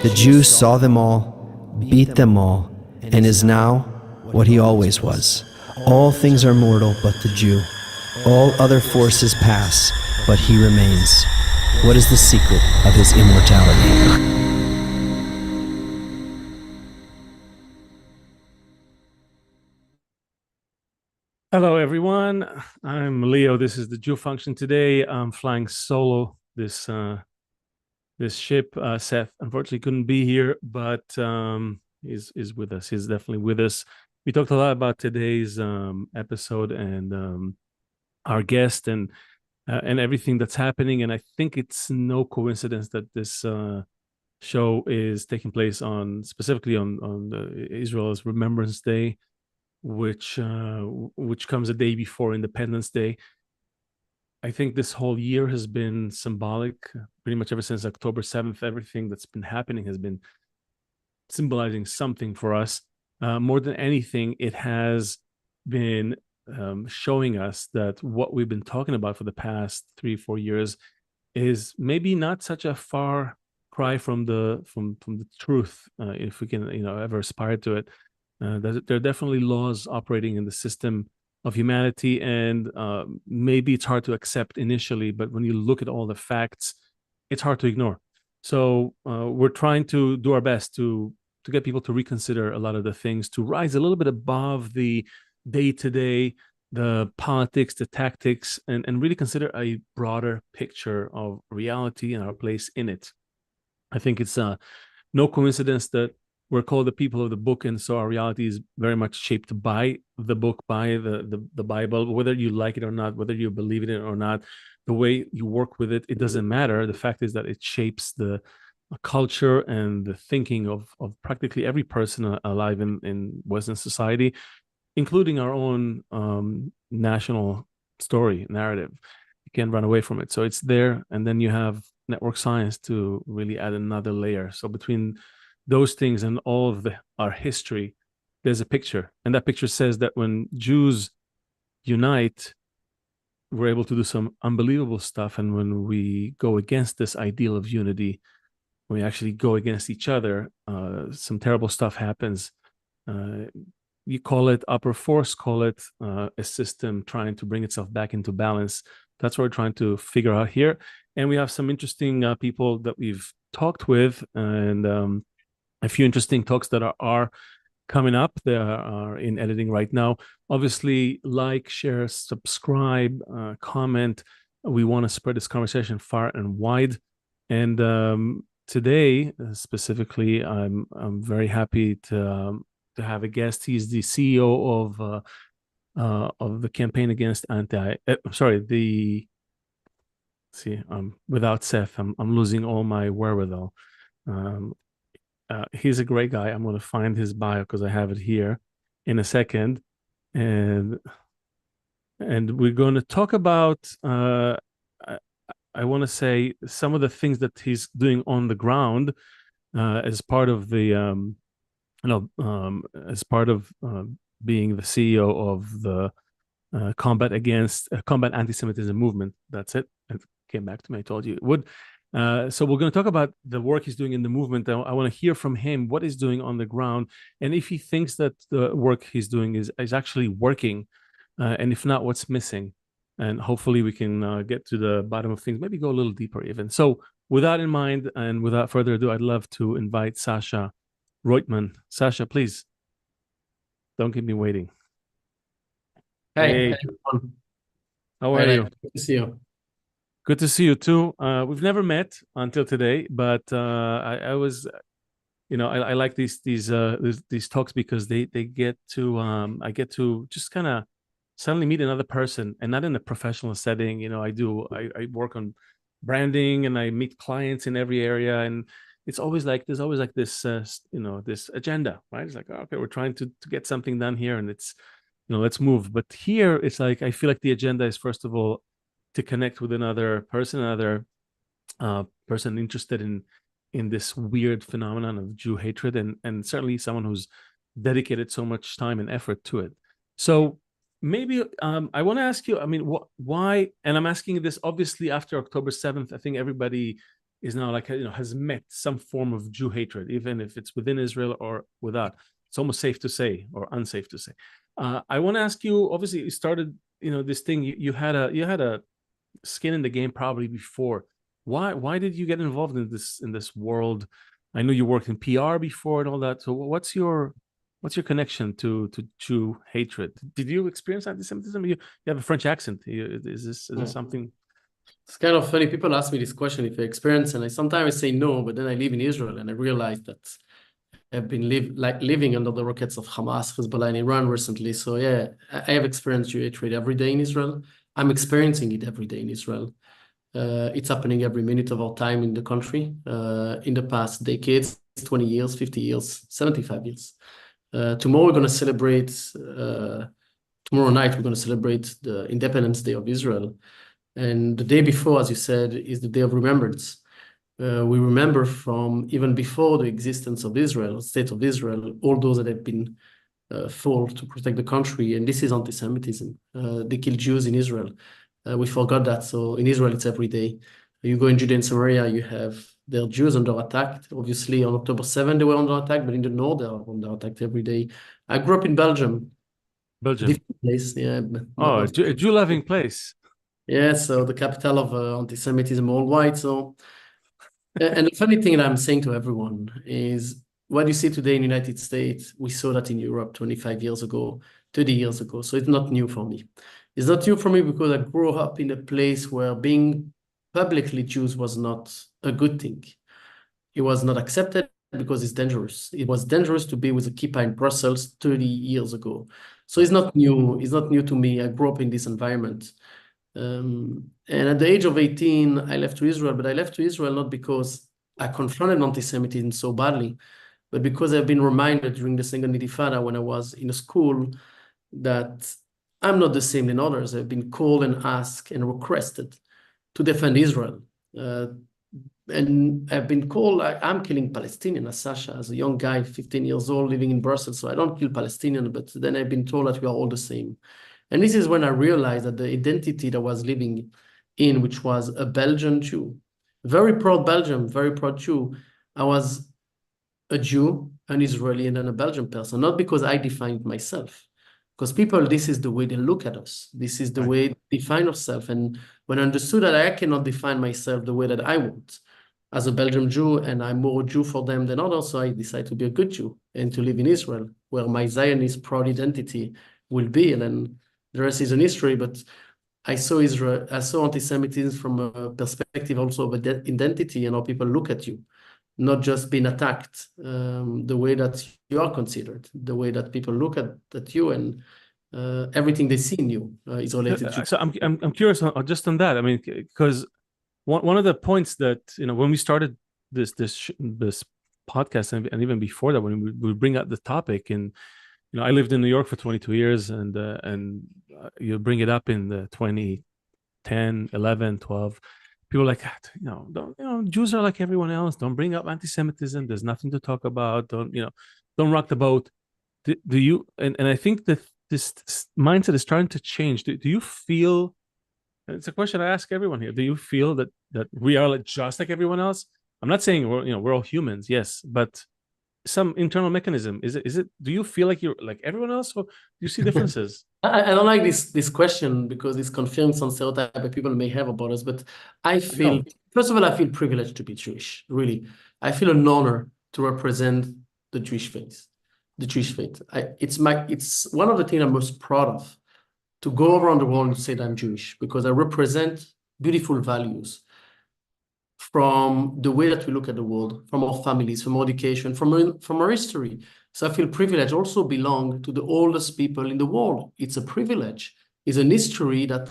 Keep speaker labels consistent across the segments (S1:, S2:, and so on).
S1: The Jew saw them all, beat them all, and is now what he always was. All things are mortal but the Jew. All other forces pass, but he remains. What is the secret of his immortality?
S2: Hello, everyone. I'm Leo. This is the Jew Function. Today, I'm flying solo this ship. Seth unfortunately couldn't be here, but is with us. He's definitely with us. We talked a lot about today's episode and our guest and everything that's happening. And I think it's no coincidence that this show is taking place specifically on Israel's Remembrance Day, which comes a day before Independence Day. I think this whole year has been symbolic. Pretty much ever since October 7th, everything that's been happening has been symbolizing something for us. More than anything, it has been showing us that what we've been talking about for the past 3-4 years is maybe not such a far cry from the truth, if we can ever aspire to it. There are definitely laws operating in the system of humanity, and maybe it's hard to accept initially, but when you look at all the facts, it's hard to ignore. So we're trying to do our best to get people to reconsider a lot of the things, to rise a little bit above the day-to-day, the politics, the tactics, and really consider a broader picture of reality and our place in it. I think it's no coincidence that we're called the people of the book, and so our reality is very much shaped by the book, by the Bible. Whether you like it or not, whether you believe in it or not, the way you work with it, it doesn't matter. The fact is that it shapes the culture and the thinking of practically every person alive in Western society, including our own national story narrative. You can't run away from it. So it's there, and then you have network science to really add another layer. So between those things and all of our history, there's a picture, and that picture says that when Jews unite, we're able to do some unbelievable stuff, and when we go against this ideal of unity, when we actually go against each other, some terrible stuff happens. You call it upper force, call it a system trying to bring itself back into balance. That's what we're trying to figure out here. And we have some interesting people that we've talked with, and a few interesting talks that are coming up. They are in editing right now. Obviously, like, share, subscribe, comment. We want to spread this conversation far and wide. And today, specifically, I'm very happy to have a guest. He's the CEO of the campaign against without Seth, I'm losing all my wherewithal. Um, he's a great guy. I'm going to find his bio because I have it here in a second, and we're going to talk about. I want to say some of the things that he's doing on the ground as part of the as part of being the CEO of the combat anti-Semitism movement. That's it. It came back to me. I told you it would. So we're going to talk about the work he's doing in the movement. I want to hear from him what he's doing on the ground, and if he thinks that the work he's doing is actually working, and if not, what's missing. And hopefully we can get to the bottom of things, maybe go a little deeper even. So with that in mind, and without further ado, I'd love to invite Sasha Roitman. Sasha, please, don't keep me waiting.
S3: Hey,
S2: Hey,
S3: everyone.
S2: how are you?
S3: Good to see you.
S2: Good to see you too. We've never met until today, but I was, I like these talks because they get to I get to just kind of suddenly meet another person, and not in a professional setting. I work on branding, and I meet clients in every area, and it's always like there's always like this this agenda, right? It's like, okay, we're trying to get something done here, and it's let's move. But here it's like I feel like the agenda is first of all to connect with another person interested in this weird phenomenon of Jew hatred, and certainly someone who's dedicated so much time and effort to it. So maybe I want to ask you, I mean, why? And I'm asking this obviously after October 7th. I think everybody is now like, has met some form of Jew hatred, even if it's within Israel or without. It's almost safe to say, or unsafe to say. I want to ask you, obviously you started, this thing, you had a skin in the game probably before. Why did you get involved in this world? I know you worked in PR before and all that. So what's your connection to Jew hatred? Did you experience anti-Semitism? You have a French accent. Is this something?
S3: It's kind of funny. People ask me this question if I experience, and I sometimes say no, but then I live in Israel and I realize that I've been living under the rockets of Hamas, Hezbollah, and Iran recently. So yeah, I have experienced Jew hatred every day in Israel. I'm experiencing it every day in Israel. It's happening every minute of our time in the country. In the past decades, 20 years, 50 years, 75 years. Tomorrow we're going to celebrate. Tomorrow night we're going to celebrate the Independence Day of Israel. And the day before, as you said, is the Day of Remembrance. We remember from even before the existence of Israel, State of Israel, all those that have been fought to protect the country. And this is anti-Semitism. They killed Jews in Israel. We forgot that. So in Israel, it's every day. You go in Judea and Samaria, you have their Jews under attack. Obviously, on October 7, they were under attack, but in the north, they are under attack every day. I grew up in Belgium. Different place, yeah.
S2: Oh, a Jew-loving place.
S3: Yeah, so the capital of anti-Semitism worldwide. So, and the funny thing that I'm saying to everyone is what you see today in the United States, we saw that in Europe 25 years ago, 30 years ago. So it's not new for me. It's not new for me because I grew up in a place where being publicly Jews was not a good thing. It was not accepted because it's dangerous. It was dangerous to be with a kippah in Brussels 30 years ago. So it's not new. It's not new to me. I grew up in this environment. And at the age of 18, I left to Israel, but I left to Israel not because I confronted anti-Semitism so badly, but because I've been reminded during the Second Intifada when I was in a school that I'm not the same than others. I've been called and asked and requested to defend Israel. And I've been called, I'm killing Palestinian as Sasha, as a young guy, 15 years old, living in Brussels. So I don't kill Palestinian, but then I've been told that we are all the same. And this is when I realized that the identity that I was living in, which was a Belgian Jew, very proud Belgian, very proud Jew, I was a Jew, an Israeli, and then a Belgian person, not because I defined myself. Because people, this is the way they look at us. This is the way they define ourselves. And when I understood that I cannot define myself the way that I want as a Belgian Jew, and I'm more Jew for them than others, so I decided to be a good Jew and to live in Israel, where my Zionist proud identity will be. And then the rest is an history, but I saw Israel, I saw anti-Semitism from a perspective also of identity and how people look at you, not just being attacked, the way that you are considered, the way that people look at you, and everything they see in you is related to.
S2: So I'm curious just on that. I mean, because one of the points that when we started this podcast and even before that, when we bring up the topic, and I lived in New York for 22 years, and you bring it up in the 2010, 11, 12. People are like, Jews are like everyone else. Don't bring up anti-Semitism. There's nothing to talk about. Don't rock the boat. Do you? And I think that this mindset is starting to change. Do you feel? And it's a question I ask everyone here. Do you feel that we are just like everyone else? I'm not saying we're all humans, yes, but some internal mechanism. Is it? Do you feel like you're like everyone else, or do you see differences?
S3: I don't like this question because it's confirming some stereotype that people may have about us. But I feel, first of all, I feel privileged to be Jewish. Really, I feel an honor to represent the Jewish faith. The Jewish faith. It's one of the things I'm most proud of, to go around the world and say that I'm Jewish, because I represent beautiful values from the way that we look at the world, from our families, from our education, from our history. So I feel privileged, also belong to the oldest people in the world. It's a privilege. It's an history that,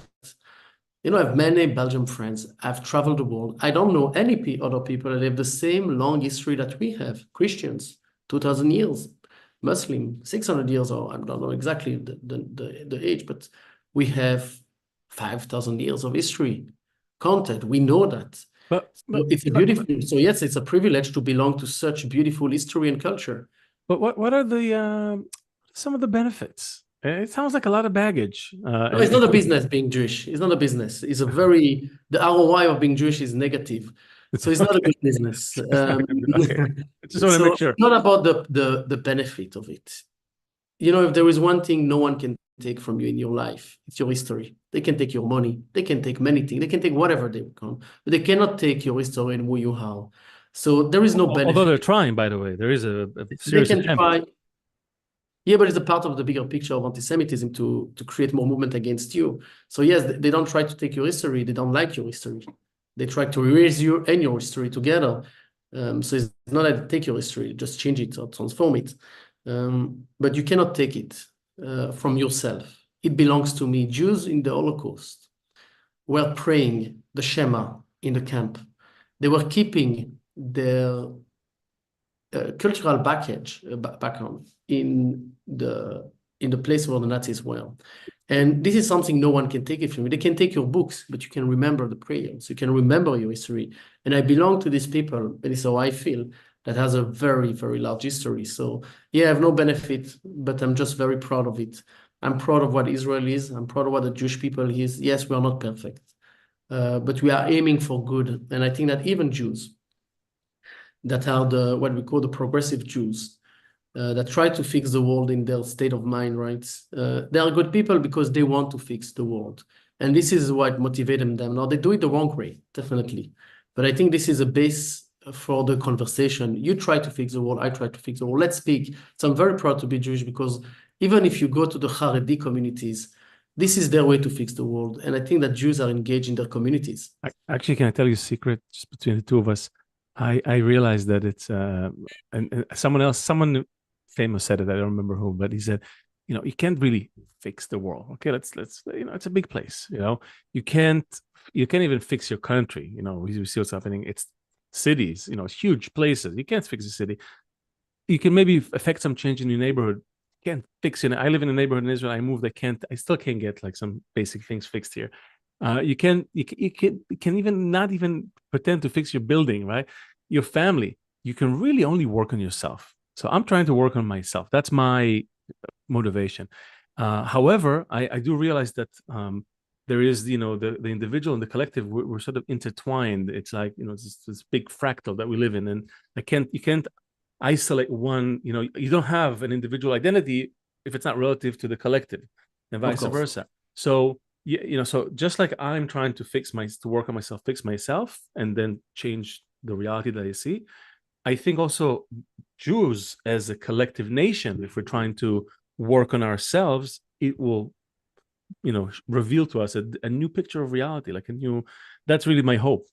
S3: I have many Belgian friends. I've traveled the world. I don't know any other people that have the same long history that we have. Christians, 2,000 years. Muslim, 600 years, or I don't know exactly the age, but we have 5,000 years of history content. We know that. But it's a beautiful. So yes, it's a privilege to belong to such beautiful history and culture.
S2: But what are the some of the benefits? It sounds like a lot of baggage.
S3: No, it's not a business being Jewish. It's not a business. It's the ROI of being Jewish is negative. So it's not a good business.
S2: Okay. I just want to
S3: So
S2: make sure.
S3: it's not about the benefit of it. You know, if there is one thing no one can take from you in your life, it's your history. They can take your money. They can take many things. They can take whatever they want, but they cannot take your history and who you are. So there is no benefit.
S2: Although they're trying, by the way, there is a
S3: They
S2: serious
S3: can
S2: attempt.
S3: try. Yeah, but it's a part of the bigger picture of anti-Semitism to create more movement against you. So yes, they don't try to take your history. They don't like your history. They try to erase you and your history together. So it's not that they take your history, just change it or transform it. But you cannot take it from yourself. It belongs to me. Jews in the Holocaust were praying the Shema in the camp. They were keeping their cultural background in the place where the Nazis were. And this is something no one can take it from you. They can take your books, but you can remember the prayers. You can remember your history. And I belong to these people, and it's how I feel, that has a very, very large history. So yeah, I have no benefit, but I'm just very proud of it. I'm proud of what Israel is. I'm proud of what the Jewish people is. Yes, we are not perfect, but we are aiming for good. And I think that even Jews that are what we call the progressive Jews, that try to fix the world in their state of mind, right? They are good people because they want to fix the world. And this is what motivated them. Now, they do it the wrong way, definitely. But I think this is a base for the conversation. You try to fix the world, I try to fix the world. Let's speak. So I'm very proud to be Jewish because even if you go to the Haredi communities, this is their way to fix the world. And I think that Jews are engaged in their communities.
S2: Actually, can I tell you a secret just between the two of us? I realized that it's and someone famous said it. I don't remember who, but he said, you can't really fix the world. Okay, let's it's a big place. You can't even fix your country. We see what's happening. It's cities. Huge places. You can't fix a city. You can maybe affect some change in your neighborhood. You can't fix it. I live in a neighborhood in Israel. I moved. I still can't get like some basic things fixed here. You can even not even pretend to fix your building, right? Your family. You can really only work on yourself. So I'm trying to work on myself. That's my motivation. However, I do realize that there is, the individual and the collective. We're sort of intertwined. It's like it's this big fractal that we live in, and you can't isolate one. You don't have an individual identity if it's not relative to the collective, and vice versa. So so just like I'm trying to work on myself, fix myself, and then change the reality that I see, I think also Jews as a collective nation, if we're trying to work on ourselves, it will, reveal to us a new picture of reality, that's really my hope,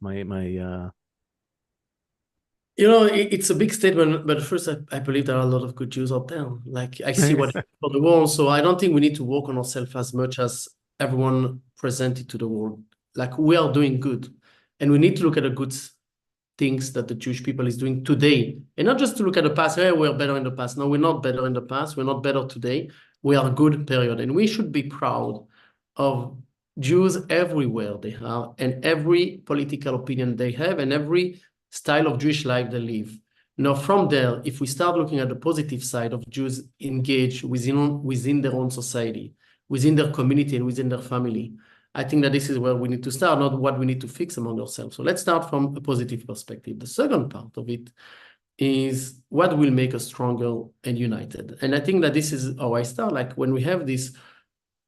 S3: it's a big statement, but first, I believe there are a lot of good Jews out there. Like I see what for the world, so I don't think we need to work on ourselves as much as everyone presented to the world. Like we are doing good, and we need to look at the good things that the Jewish people is doing today, and not just to look at the past. Hey, we're better in the past. No, we're not better in the past. We're not better today. We are good, period. And we should be proud of Jews everywhere they are, and every political opinion they have, and every style of Jewish life they live. Now, from there, if we start looking at the positive side of Jews engaged within their own society, within their community, and within their family, I think that this is where we need to start, not what we need to fix among ourselves. So let's start from a positive perspective. The second part of it is what will make us stronger and united. And I think that this is how I start. Like when we have this,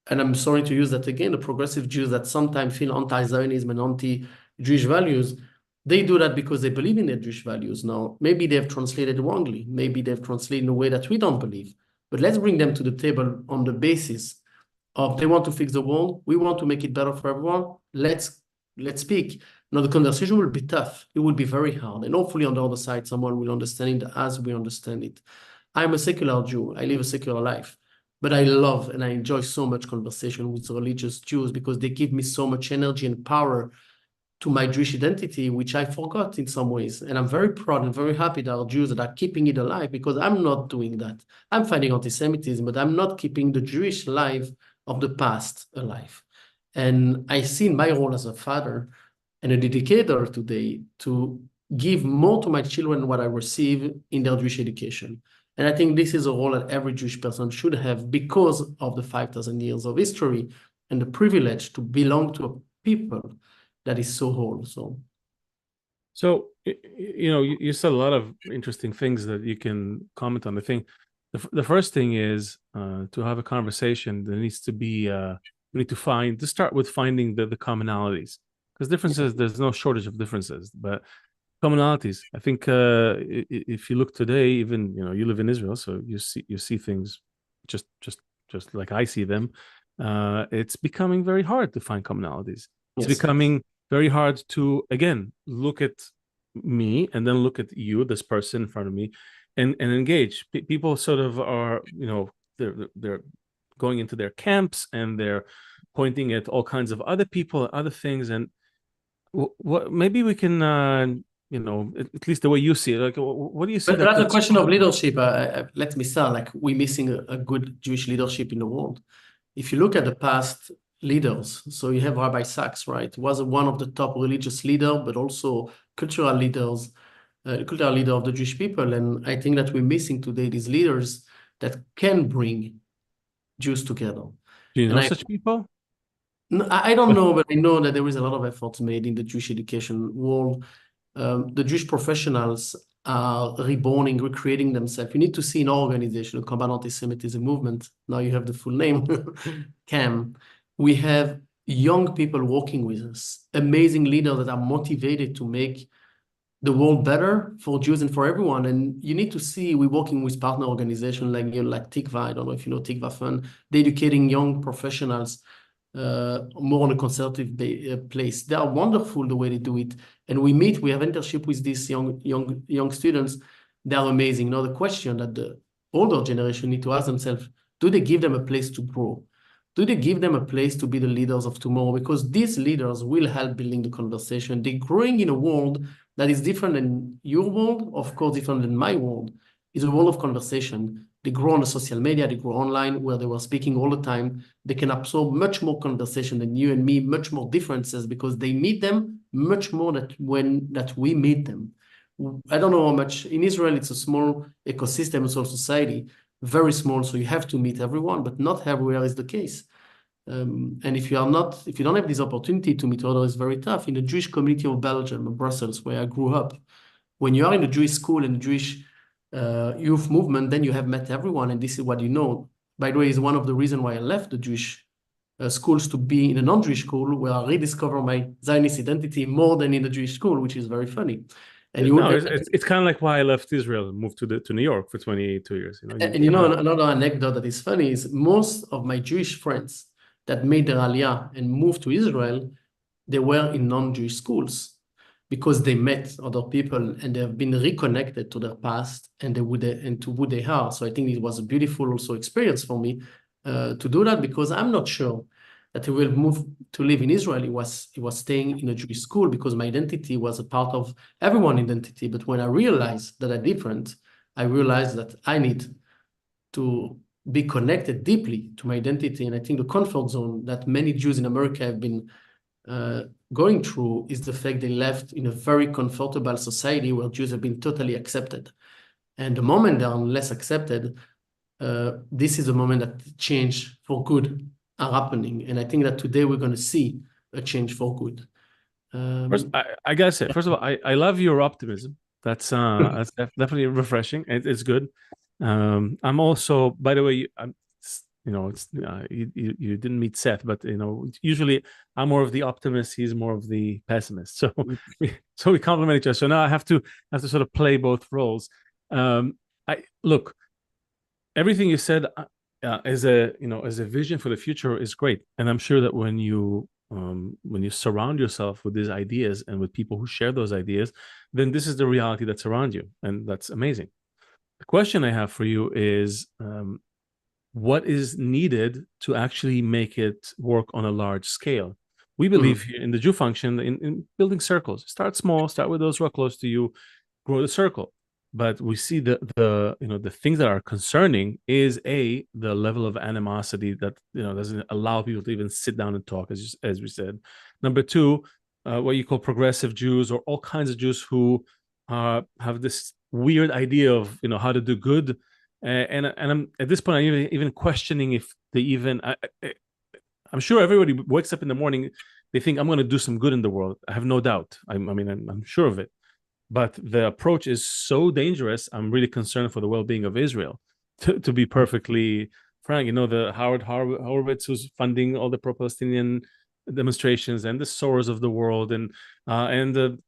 S3: and I'm sorry to use that again, the progressive Jews that sometimes feel anti-Zionism and anti-Jewish values, they do that because they believe in their Jewish values. Now, maybe they've translated wrongly. Maybe they've translated in a way that we don't believe. But let's bring them to the table on the basis of they want to fix the world. We want to make it better for everyone. Let's speak. Now, the conversation will be tough. It will be very hard. And hopefully on the other side, someone will understand it as we understand it. I'm a secular Jew. I live a secular life. But I love and I enjoy so much conversation with religious Jews because they give me so much energy and power to my Jewish identity, which I forgot in some ways. And I'm very proud and very happy that our Jews that are keeping it alive because I'm not doing that. I'm fighting anti-Semitism, but I'm not keeping the Jewish life of the past alive. And I see my role as a father and a dedicator today to give more to my children what I receive in their Jewish education. And I think this is a role that every Jewish person should have because of the 5,000 years of history and the privilege to belong to a people that is so whole.
S2: So, you said a lot of interesting things that you can comment on. The thing, the first thing is to have a conversation. There needs to be we need to start with finding the commonalities, because differences, there's no shortage of differences, but commonalities. I think if you look today, even you live in Israel, so you see things just just like I see them. It's becoming very hard to find commonalities. It's
S3: Yes.
S2: becoming very hard to again look at me and then look at you, this person in front of me, and engage. People sort of are, they're going into their camps and they're pointing at all kinds of other people, other things, and what maybe we can, at least the way you see it, like, what do you see
S3: But
S2: that
S3: that's a
S2: that's
S3: question of leadership. Let me start. Like, we're missing a good Jewish leadership in the world. If you look at the past leaders, so you have Rabbi Sachs, right? Was one of the top religious leader, but also cultural leaders, cultural leader of the Jewish people. And I think that we're missing today these leaders that can bring Jews together.
S2: Do you know
S3: And
S2: such people?
S3: no, I don't know, but I know that there is a lot of efforts made in the Jewish education world. The Jewish professionals are reborning, recreating themselves. You need to see an organization, a Combat Anti-Semitism Movement. Now you have the full name, CAM. We have young people working with us, amazing leaders that are motivated to make the world better for Jews and for everyone. And you need to see, we're working with partner organizations like Tikva. I don't know if you know Tikva Fund. They're educating young professionals more on a conservative place. They are wonderful the way they do it. And we have internship with these young students. They are amazing. Now the question that the older generation need to ask themselves, do they give them a place to grow? Do they give them a place to be the leaders of tomorrow? Because these leaders will help building the conversation. They're growing in a world that is different than your world, of course, different than my world. It's a world of conversation. They grow on the social media, they grow online, where they were speaking all the time. They can absorb much more conversation than you and me, much more differences, because they meet them much more that we meet them. I don't know how much, in Israel, it's a small ecosystem, a small society, very small, so you have to meet everyone, but not everywhere is the case. And if you don't have this opportunity to meet others, it's very tough. In the Jewish community of Belgium, of Brussels, where I grew up, when you are in a Jewish school and Jewish youth movement, then you have met everyone, and this is what you know. By the way, is one of the reasons why I left the Jewish schools to be in a non-Jewish school, where I rediscover my Zionist identity more than in the Jewish school, which is very funny. And
S2: it's kind of like why I left Israel and moved to New York for 22 years.
S3: Another anecdote that is funny is most of my Jewish friends that made their Aliyah and moved to Israel, they were in non-Jewish schools, because they met other people and they have been reconnected to their past and to who they are. So I think it was a beautiful also experience for me to do that, because I'm not sure that he will move to live in Israel. He was staying in a Jewish school because my identity was a part of everyone's identity. But when I realized that I'm different, I realized that I need to be connected deeply to my identity. And I think the comfort zone that many Jews in America have been going through is the fact they left in a very comfortable society where Jews have been totally accepted. And the moment they are less accepted, this is the moment that change for good are happening. And I think that today we're going to see a change for good.
S2: First, I gotta say, first of all, I love your optimism. That's definitely refreshing. It's good. I'm also, by the way, you didn't meet Seth, but usually I'm more of the optimist, he's more of the pessimist. So we complement each other. So now I have to sort of play both roles. Look, everything you said as a vision for the future is great, and I'm sure that when you surround yourself with these ideas and with people who share those ideas, then this is the reality that's around you, and that's amazing. The question I have for you is, what is needed to actually make it work on a large scale? We believe here in the Jew function in building circles. Start small, start with those who are close to you, grow the circle. But we see the things that are concerning is the level of animosity that doesn't allow people to even sit down and talk, as we said. Number two, what you call progressive Jews, or all kinds of Jews who have this weird idea of how to do good, and I'm at this point I'm even questioning if they even. I'm sure everybody wakes up in the morning, they think I'm going to do some good in the world. I have no doubt. I'm sure of it. but the approach is so dangerous. I'm really concerned for the well-being of Israel. To be perfectly frank, the Howard Horowitz, who's funding all the pro-Palestinian demonstrations, and the Soros of the world, and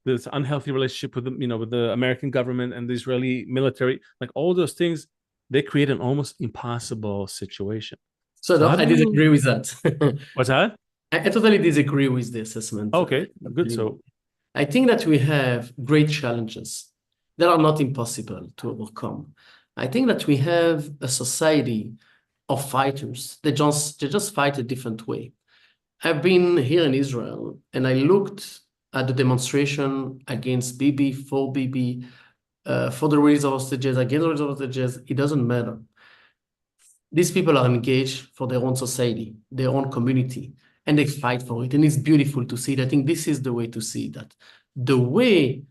S2: this unhealthy relationship with with the American government and the Israeli military, like all those things, they create an almost impossible situation.
S3: So I disagree with that.
S2: What's that?
S3: I totally disagree with the assessment.
S2: Okay, good. So
S3: I think that we have great challenges that are not impossible to overcome. I think that we have a society of fighters. They just fight a different way. I've been here in Israel, and I looked at the demonstration against Bibi, for Bibi, for the release of hostages, against the release of hostages. It doesn't matter. These people are engaged for their own society, their own community, and they fight for it. And it's beautiful to see it. I think this is the way to see that. The way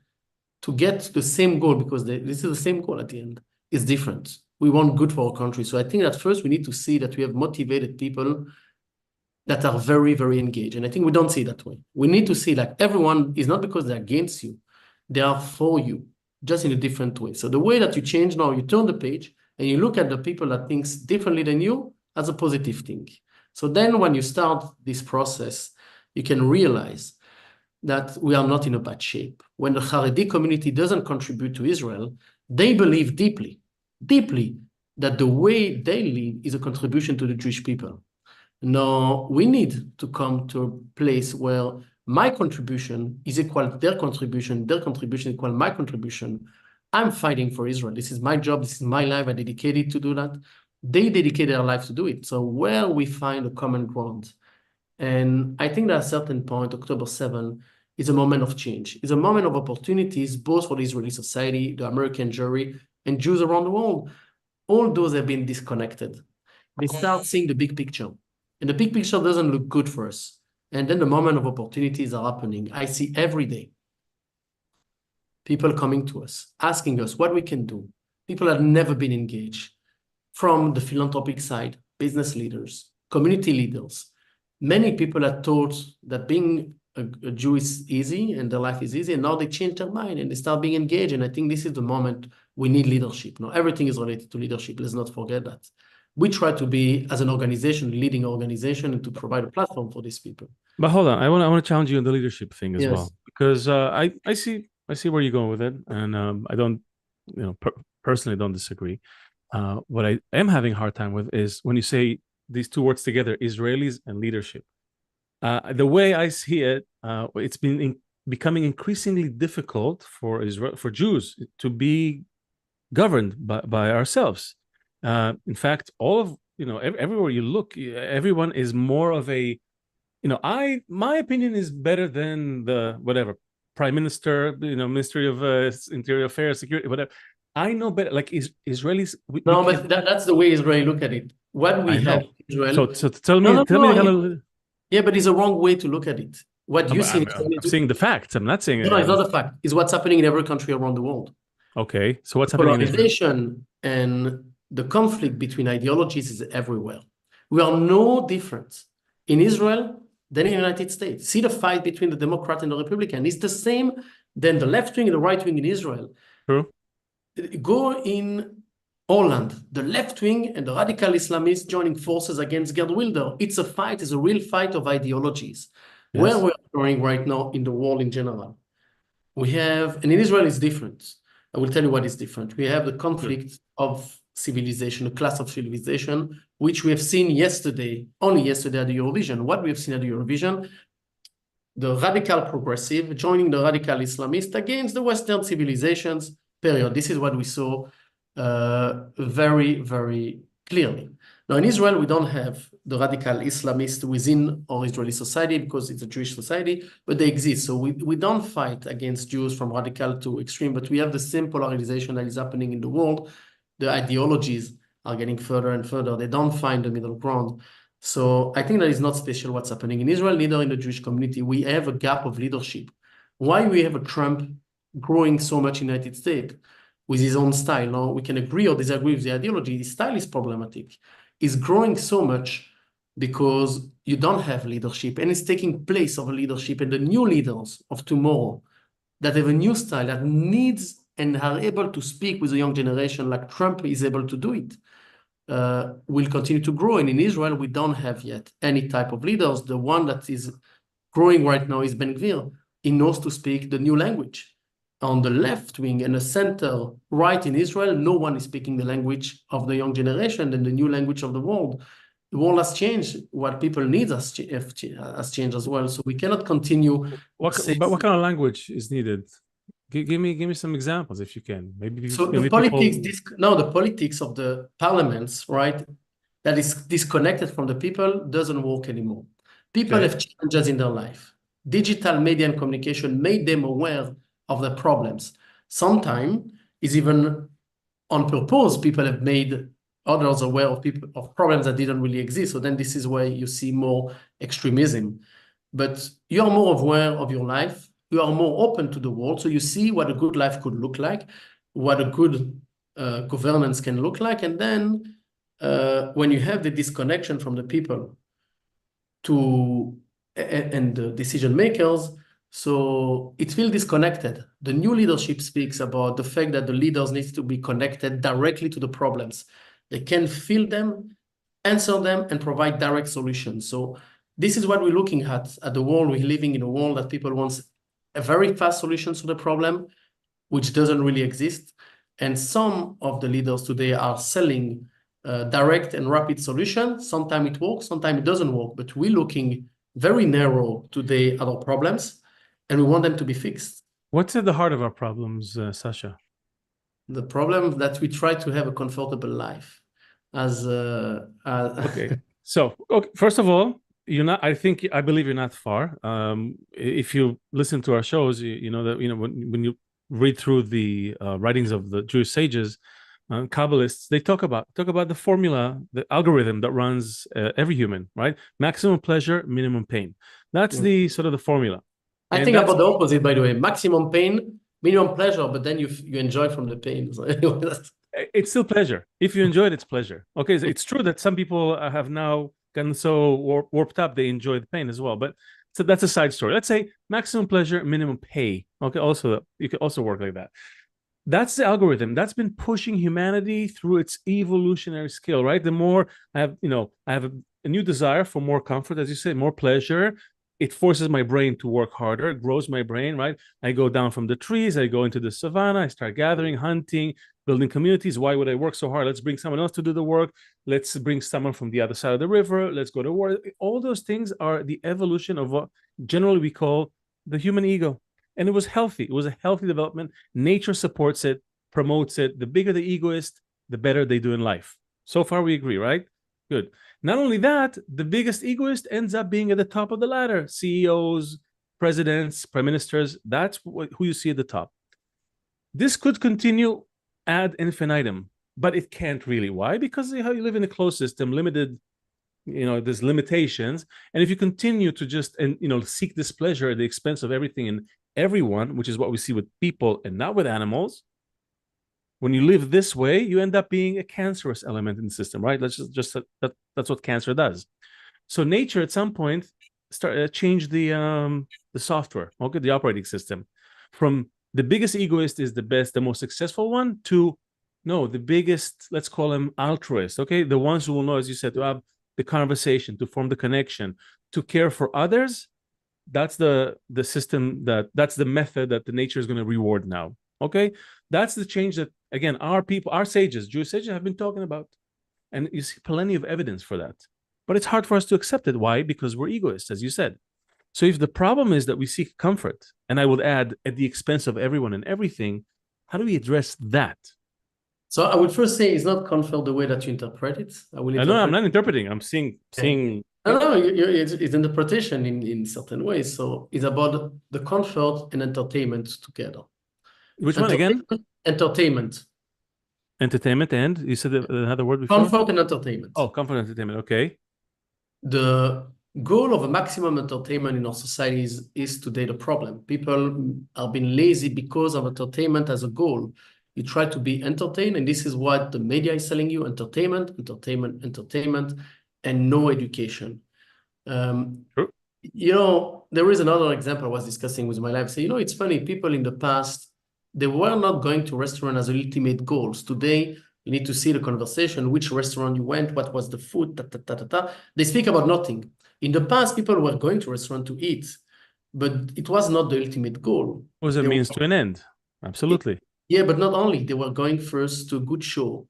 S3: to get to the same goal, because this is the same goal at the end, is different. We want good for our country. So I think that first we need to see that we have motivated people that are very, very engaged. And I think we don't see it that way. We need to see like everyone is not because they're against you, they are for you, just in a different way. So the way that you change now, you turn the page and you look at the people that thinks differently than you as a positive thing. So then when you start this process, you can realize that we are not in a bad shape. When the Haredi community doesn't contribute to Israel, they believe deeply, deeply that the way they live is a contribution to the Jewish people. Now, we need to come to a place where my contribution is equal to their contribution equal my contribution. I'm fighting for Israel. This is my job. This is my life. I dedicated to do that. They dedicate their life to do it. So where we find a common ground. And I think that at a certain point, October 7 is a moment of change. It's a moment of opportunities, both for the Israeli society, the American jury, and Jews around the world. All those have been disconnected. They start seeing the big picture. And the big picture doesn't look good for us. And then the moment of opportunities are happening. I see every day people coming to us, asking us what we can do. People have never been engaged. From the philanthropic side, business leaders, community leaders. Many people are taught that being a Jew is easy and their life is easy, and now they change their mind and they start being engaged. And I think this is the moment we need leadership. Now, everything is related to leadership. Let's not forget that. We try to be, as an organization, leading organization, and to provide a platform for these people.
S2: But hold on, I want to challenge you on the leadership thing as well, because I see where you're going with it, and I don't, personally don't disagree. What I am having a hard time with is when you say these two words together, Israelis and leadership. The way I see it, it's been becoming increasingly difficult for Jews to be governed by ourselves. In fact, all of everywhere you look, everyone is more of a, my opinion is better than the whatever prime minister, Ministry of Interior Affairs, Security, whatever. I know better. Like Israelis.
S3: But that's the way Israel look at it. What we have in Israel.
S2: So tell me.
S3: Yeah, but it's a wrong way to look at it. What you see.
S2: I'm seeing the facts. I'm not saying.
S3: No, it's not a fact. It's what's happening in every country around the world.
S2: Okay, so what's happening in Israel?
S3: Polarization and the conflict between ideologies is everywhere. We are no different in Israel than in the United States. See the fight between the Democrat and the Republican. It's the same than the left wing and the right wing in Israel.
S2: True.
S3: Go in Holland, the left wing and the radical Islamists joining forces against Geert Wilder. It's a fight, it's a real fight of ideologies. Yes. Where we're going right now in the world in general. We have, and in Israel it's different. I will tell you what is different. We have the conflict of civilization, a class of civilization, which we have seen only yesterday at the Eurovision. What we have seen at the Eurovision, the radical progressive joining the radical Islamist against the Western civilizations, period. This is what we saw very, very clearly. Now in Israel, we don't have the radical Islamist within our Israeli society because it's a Jewish society, but they exist. So we don't fight against Jews from radical to extreme, but we have the same polarization that is happening in the world. The ideologies are getting further and further. They don't find the middle ground. So I think that is not special what's happening in Israel, neither in the Jewish community. We have a gap of leadership. Why we have a Trump growing so much in the United States with his own style? Now, we can agree or disagree with the ideology. His style is problematic. He's growing so much because you don't have leadership, and it's taking place of a leadership, and the new leaders of tomorrow that have a new style, that needs and are able to speak with the young generation like Trump is able to do it, will continue to grow. And in Israel, we don't have yet any type of leaders. The one that is growing right now is Ben Gvir. He knows to speak the new language. On the left wing and the center right in Israel, no one is speaking the language of the young generation and the new language of the world. The world has changed. What people need has changed as well. So we cannot continue.
S2: But what kind of language is needed? Give me some examples if you can. Maybe
S3: so the politics. The politics of the parliaments, right, that is disconnected from the people, doesn't work anymore. People have challenges in their life. Digital media and communication made them aware of the problems. Sometimes is even on purpose. People have made others aware of problems that didn't really exist. So then this is where you see more extremism. But you are more aware of your life. You are more open to the world. So you see what a good life could look like, what a good governance can look like. And then when you have the disconnection from the people and the decision makers, so it feels disconnected. The new leadership speaks about the fact that the leaders need to be connected directly to the problems. They can feel them, answer them, and provide direct solutions. So this is what we're looking at the world. We're living in a world that people want a very fast solution to the problem, which doesn't really exist. And some of the leaders today are selling direct and rapid solutions. Sometimes it works, sometimes it doesn't work. But we're looking very narrow today at our problems, and we want them to be fixed.
S2: What's at the heart of our problems, Sasha?
S3: The problem that we try to have a comfortable life.
S2: Okay. So, first of all, I believe you're not far. If you listen to our shows, you know that when you read through the writings of the Jewish sages, Kabbalists, they talk about the formula, the algorithm that runs every human, right? Maximum pleasure, minimum pain. That's the sort of the formula.
S3: I think about the opposite, by the way. Maximum pain, minimum pleasure, but then you enjoy from the pain. So
S2: it's still pleasure. If you enjoy it, it's pleasure. Okay, so it's true that some people have now gotten so warped up they enjoy the pain as well. But so that's a side story. Let's say maximum pleasure, minimum pay. Okay, also you can also work like that. That's the algorithm that's been pushing humanity through its evolutionary scale, right? The more I have a new desire for more comfort, as you say, more pleasure. It forces my brain to work harder. It grows my brain, right? I go down from the trees. I go into the savannah. I start gathering, hunting, building communities. Why would I work so hard? Let's bring someone else to do the work. Let's bring someone from the other side of the river. Let's go to war. All those things are the evolution of what generally we call the human ego. And it was healthy. It was a healthy development. Nature supports it, promotes it. The bigger the egoist, the better they do in life. So far, we agree, right? Good. Not only that, the biggest egoist ends up being at the top of the ladder. CEOs, presidents, prime ministers, that's who you see at the top. This could continue ad infinitum, but it can't really. Why? Because how you live in a closed system, limited, there's limitations. And if you continue to just, seek this pleasure at the expense of everything and everyone, which is what we see with people and not with animals, when you live this way, you end up being a cancerous element in the system, right? That's that's what cancer does. So nature, at some point, changed the software, okay, the operating system, from the biggest egoist is the best, the most successful one, to the biggest, let's call them altruist, okay, the ones who will know, as you said, to have the conversation, to form the connection, to care for others. That's the system that's the method that the nature is going to reward now. Okay, that's the change that, again, our people, our sages, Jewish sages, have been talking about. And you see plenty of evidence for that. But it's hard for us to accept it. Why? Because we're egoists, as you said. So if the problem is that we seek comfort, and I would add at the expense of everyone and everything, how do we address that?
S3: So I would first say it's not comfort the way that you interpret it.
S2: No, I'm not interpreting. I'm seeing.
S3: No, it's interpretation in certain ways. So it's about the comfort and entertainment together.
S2: Which one again?
S3: Entertainment.
S2: Entertainment, and you said another word before?
S3: Comfort and entertainment.
S2: Oh, comfort and entertainment. Okay.
S3: The goal of a maximum entertainment in our society is today the problem. People are being lazy because of entertainment as a goal. You try to be entertained, and this is what the media is selling you: entertainment, entertainment, entertainment, and no education.
S2: True.
S3: You know, there is another example I was discussing with my life. So, you know, it's funny, people in the past, they were not going to restaurant as ultimate goals. Today, you need to see the conversation, which restaurant you went, what was the food, ta, ta, ta, ta, ta. They speak about nothing. In the past, people were going to restaurant to eat, but it was not the ultimate goal.
S2: It was a
S3: They
S2: means
S3: were-
S2: to an end. Absolutely.
S3: yeah, but not only, they were going first to a good show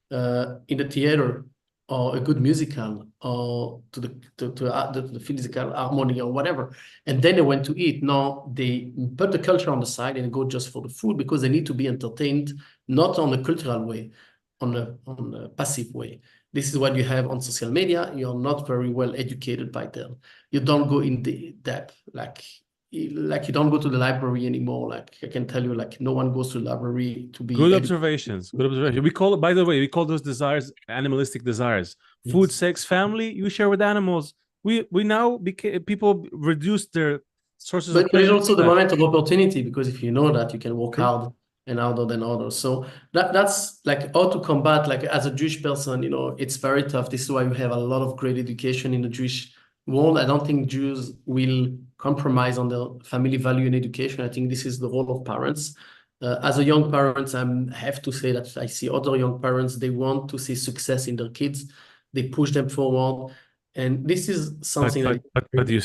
S3: in the theater, or a good musical, or to the physical harmony or whatever. And then they went to eat. Now they put the culture on the side and go just for the food because they need to be entertained, not on a cultural way, on a passive way. This is what you have on social media. You're not very well educated by them. You don't go in the depth, like you don't go to the library anymore. Like I can tell you, like no one goes to the library to be
S2: Good
S3: educated.
S2: observations. Good observation. We call it, by the way, we call those desires animalistic desires. Food, sex, family, you share with animals. We now people reduce their sources of
S3: But there is
S2: pleasure
S3: also
S2: to
S3: the
S2: that.
S3: moment of opportunity, because if you know that, you can work hard and harder than others. So that's like how to combat, like as a Jewish person, you know, it's very tough. This is why we have a lot of great education in the Jewish world. I don't think Jews will compromise on their family value and education. I think this is the role of parents. As a young parent, I have to say that I see other young parents, they want to see success in their kids. They push them forward. And this is something
S2: But do you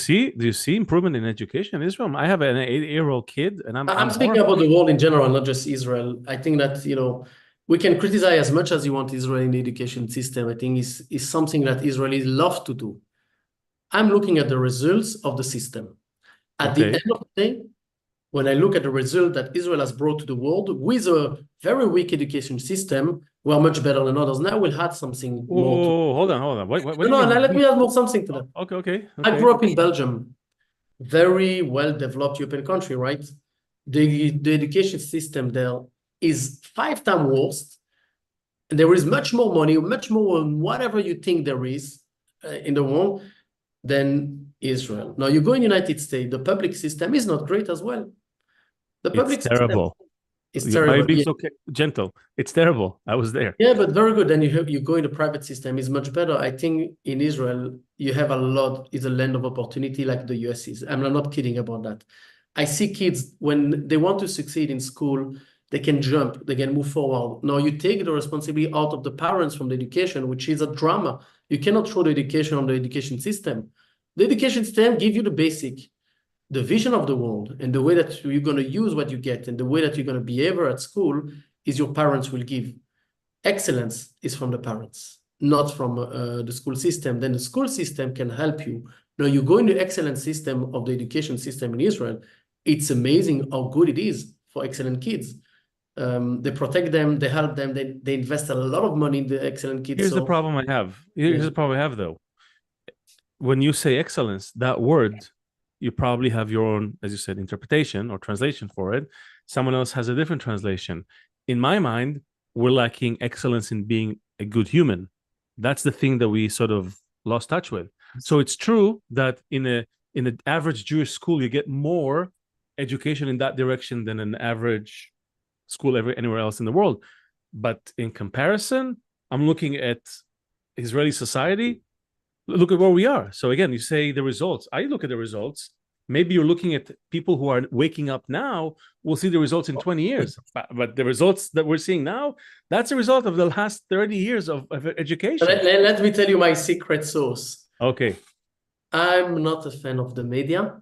S2: see improvement in education in Israel? I have an 8-year-old kid, and I'm
S3: I'm speaking about the world in general, not just Israel. I think that, you know, we can criticize as much as you want Israel in the education system. I think is something that Israelis love to do. I'm looking at the results of the system. At the
S2: Okay.
S3: end of the day, when I look at the result that Israel has brought to the world with a very weak education system, we are much better than others. Now we'll add something more to.
S2: Oh, hold on. What do you
S3: No,
S2: mean?
S3: let me add more something to that.
S2: Okay.
S3: I grew up in Belgium, very well-developed European country, right? The education system there is 5 times worse. And there is much more money, much more whatever you think there is in the world than Israel. Now you go in United States, the public system is not great as well. The public
S2: It's terrible.
S3: system is
S2: Why
S3: terrible.
S2: being so gentle? It's terrible. I was there.
S3: Yeah, but very good. Then you go in the private system is much better. I think in Israel, you have a lot, is a land of opportunity like the US is. I'm not kidding about that. I see kids, when they want to succeed in school, they can jump, they can move forward. Now you take the responsibility out of the parents from the education, which is a drama. You cannot throw the education on the education system. The education system gives you the basic, the vision of the world, and the way that you're going to use what you get and the way that you're going to behave at school is your parents will give. Excellence is from the parents, not from the school system. Then the school system can help you. Now you go in the excellent system of the education system in Israel. It's amazing how good it is for excellent kids. They protect them, they help them, they invest a lot of money in the excellent kids.
S2: Here's the problem I have. Here's the problem I have, though. When you say excellence, that word, you probably have your own, as you said, interpretation or translation for it. Someone else has a different translation. In my mind, we're lacking excellence in being a good human. That's the thing that we sort of lost touch with. So it's true that in an average Jewish school, you get more education in that direction than an average school anywhere else in the world. But in comparison, I'm looking at Israeli society. Look at where we are. So again, you say the results. I look at the results. Maybe you're looking at people who are waking up now. We'll see the results in 20 years. But the results that we're seeing now, that's a result of the last 30 years of education.
S3: Let me tell you my secret sauce.
S2: Okay.
S3: I'm not a fan of the media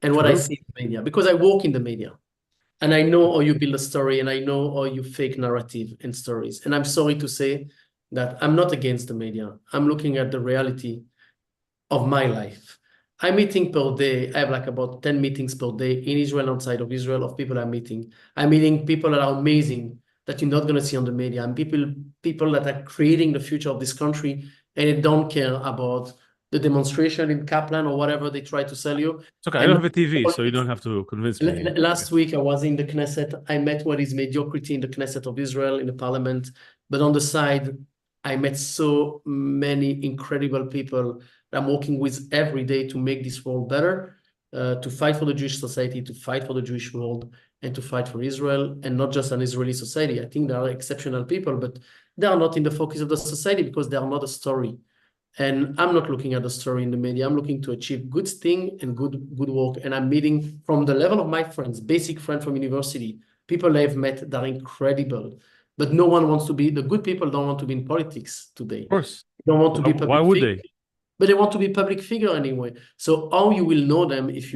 S3: and what I see in the media, because I work in the media. And I know how you build a story, and I know how you fake narrative and stories. And I'm sorry to say that I'm not against the media. I'm looking at the reality of my life. I'm meeting per day. I have like about 10 meetings per day in Israel, outside of Israel, of people I'm meeting. I'm meeting people that are amazing that you're not going to see on the media. And people that are creating the future of this country, and they don't care about the demonstration in Kaplan or whatever they try to sell you.
S2: It's okay. I don't have a TV, so you don't have to convince me.
S3: Last week, I was in the Knesset. I met what is mediocrity in the Knesset of Israel, in the parliament. But on the side, I met so many incredible people that I'm working with every day to make this world better, to fight for the Jewish society, to fight for the Jewish world, and to fight for Israel, and not just an Israeli society. I think there are exceptional people, but they are not in the focus of the society because they are not a story. And I'm not looking at the story in the media. I'm looking to achieve good thing and good work. And I'm meeting from the level of my friends, basic friends from university, people I've met that are incredible. But no one wants to be, the good people don't want to be in politics today.
S2: Of course.
S3: They don't want to be
S2: Why
S3: public
S2: would
S3: figure,
S2: they?
S3: but they want to be public figure anyway. So how you will know them if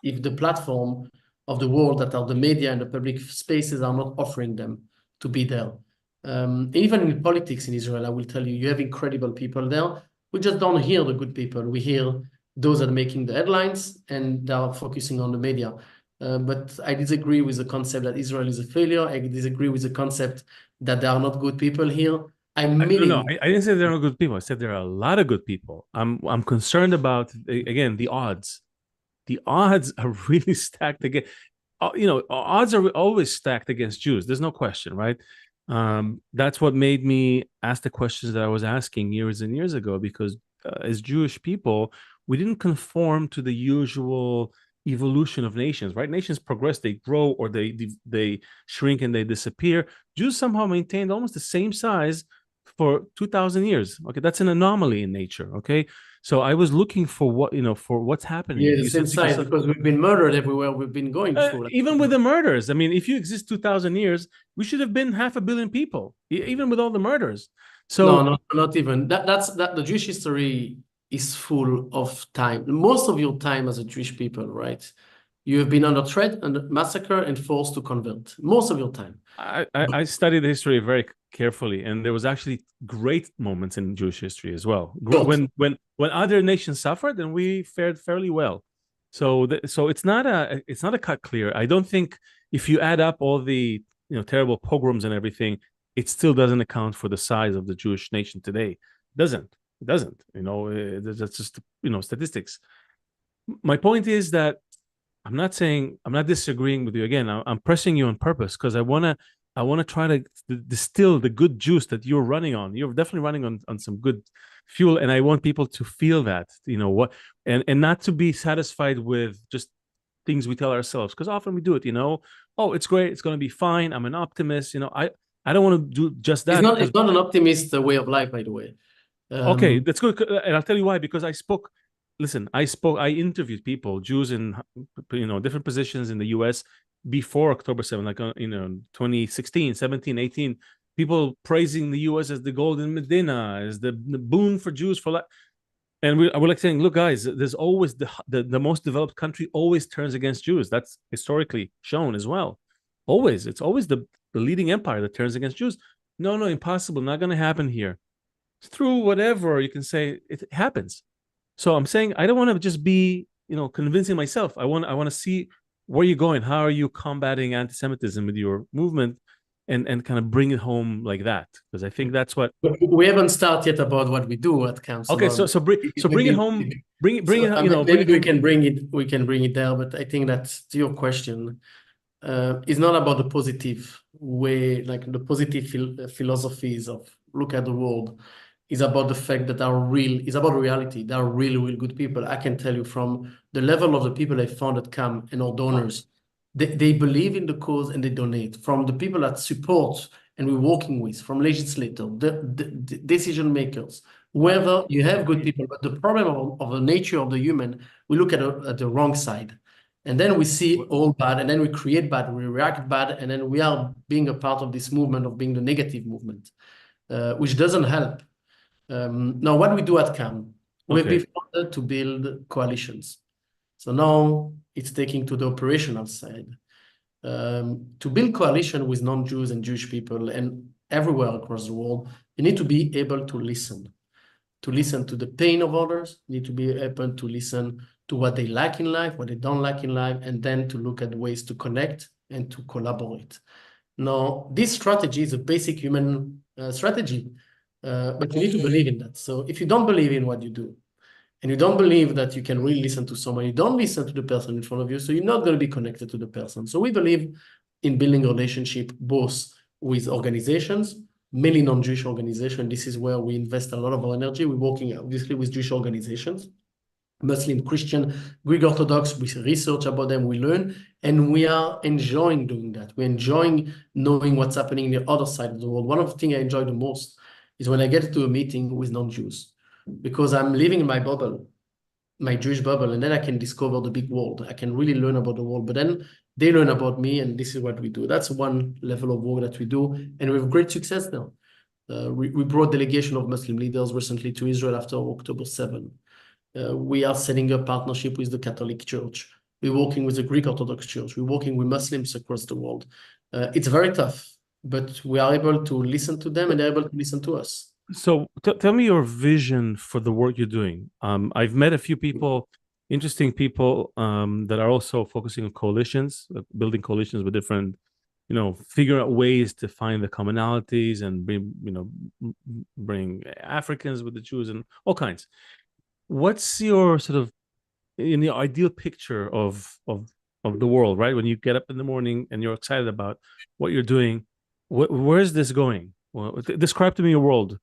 S3: the platform of the world that are the media and the public spaces are not offering them to be there. Even in politics in Israel, I will tell you, you have incredible people there. We just don't hear the good people. We hear those that are making the headlines and they are focusing on the media. But I disagree with the concept that Israel is a failure. I disagree with the concept that there are not good people here.
S2: No, I didn't say there are no good people. I said there are a lot of good people. I'm concerned about, again, the odds. The odds are really stacked against, odds are always stacked against Jews. There's no question, right? That's what made me ask the questions that I was asking years and years ago, because as Jewish people, we didn't conform to the usual evolution of nations, right? Nations progress, they grow, or they shrink and they disappear. Jews somehow maintained almost the same size for 2,000 years. Okay, that's an anomaly in nature. Okay, so I was looking for what's happening.
S3: Yeah, the same size, because we've been murdered everywhere we've been going through.
S2: Even with the murders, I mean, if you exist 2,000 years, we should have been 500 million people, even with all the murders. So
S3: no, not even. The Jewish history is full of time. Most of your time as a Jewish people, right? You have been under threat and massacre and forced to convert most of your time.
S2: I studied the history very carefully, and there was actually great moments in Jewish history as well. When other nations suffered, and we fared fairly well. So it's not a cut clear. I don't think if you add up all the terrible pogroms and everything, it still doesn't account for the size of the Jewish nation today. It doesn't. That's just statistics. My point is that I'm not disagreeing with you. Again, I'm pressing you on purpose because I want to try to distill the good juice that you're running on. You're definitely running on some good fuel, and I want people to feel that, and not to be satisfied with just things we tell ourselves, because often we do it. Oh, it's great, it's going to be fine. I'm an optimist. I don't want to do just that.
S3: It's not an optimist way of life, by the way.
S2: Okay, that's good, and I'll tell you why. Because I interviewed people, Jews in different positions in the U.S. before October 7th, like 2016, 17, 18, people praising the U.S. as the golden Medina, as the boon for Jews for life. And I would like saying, look, guys, there's always the most developed country always turns against Jews. That's historically shown as well. It's always the leading empire that turns against Jews. No, impossible, not going to happen here. Through whatever you can say, it happens. So I'm saying I don't want to just be, convincing myself. I want to see where you're going. How are you combating anti-Semitism with your movement, and kind of bring it home like that? Because I think that's what
S3: we haven't started yet about what we do at camp.
S2: Okay, so bring it home. Bring it.
S3: Maybe we can bring it. We can bring it there. But I think that, to your question, is not about the positive way, like the positive philosophies of look at the world. Is about the fact that is about reality. There are really good people. I can tell you from the level of the people I found at camp and our donors, they believe in the cause and they donate. From the people that support and we're working with, from legislators, the decision makers, whether you have good people, but the problem of the nature of the human, we look at the wrong side. And then we see all bad, and then we create bad, we react bad, and then we are being a part of this movement of being the negative movement, which doesn't help. Now, what we do at CAM, we've been funded to build coalitions. So now it's taking to the operational side. To build coalition with non-Jews and Jewish people and everywhere across the world, you need to be able to listen to the pain of others, you need to be able to listen to what they like in life, what they don't like in life, and then to look at ways to connect and to collaborate. Now, this strategy is a basic human strategy. But you need to believe in that. So if you don't believe in what you do, and you don't believe that you can really listen to someone, you don't listen to the person in front of you, so you're not going to be connected to the person. So we believe in building a relationship both with organizations, mainly non-Jewish organizations. This is where we invest a lot of our energy. We're working obviously with Jewish organizations, Muslim, Christian, Greek Orthodox. We research about them, we learn, and we are enjoying doing that. We're enjoying knowing what's happening in the other side of the world. One of the things I enjoy the most is when I get to a meeting with non-Jews. because I'm living in my bubble, my Jewish bubble, and then I can discover the big world. I can really learn about the world, but then they learn about me, and this is what we do. That's one level of work that we do, and we have great success now. We brought delegation of Muslim leaders recently to Israel after October 7. We are setting up partnership with the Catholic Church. We're working with the Greek Orthodox Church. We're working with Muslims across the world. It's very tough, but we are able to listen to them, and they're able to listen to us.
S2: So tell me your vision for the work you're doing. I've met a few people, interesting people that are also focusing on coalitions, building coalitions with different, figure out ways to find the commonalities and bring Africans with the Jews and all kinds. What's your sort of in the ideal picture of the world, right? When you get up in the morning and you're excited about what you're doing, where is this going? Well, describe to me your world.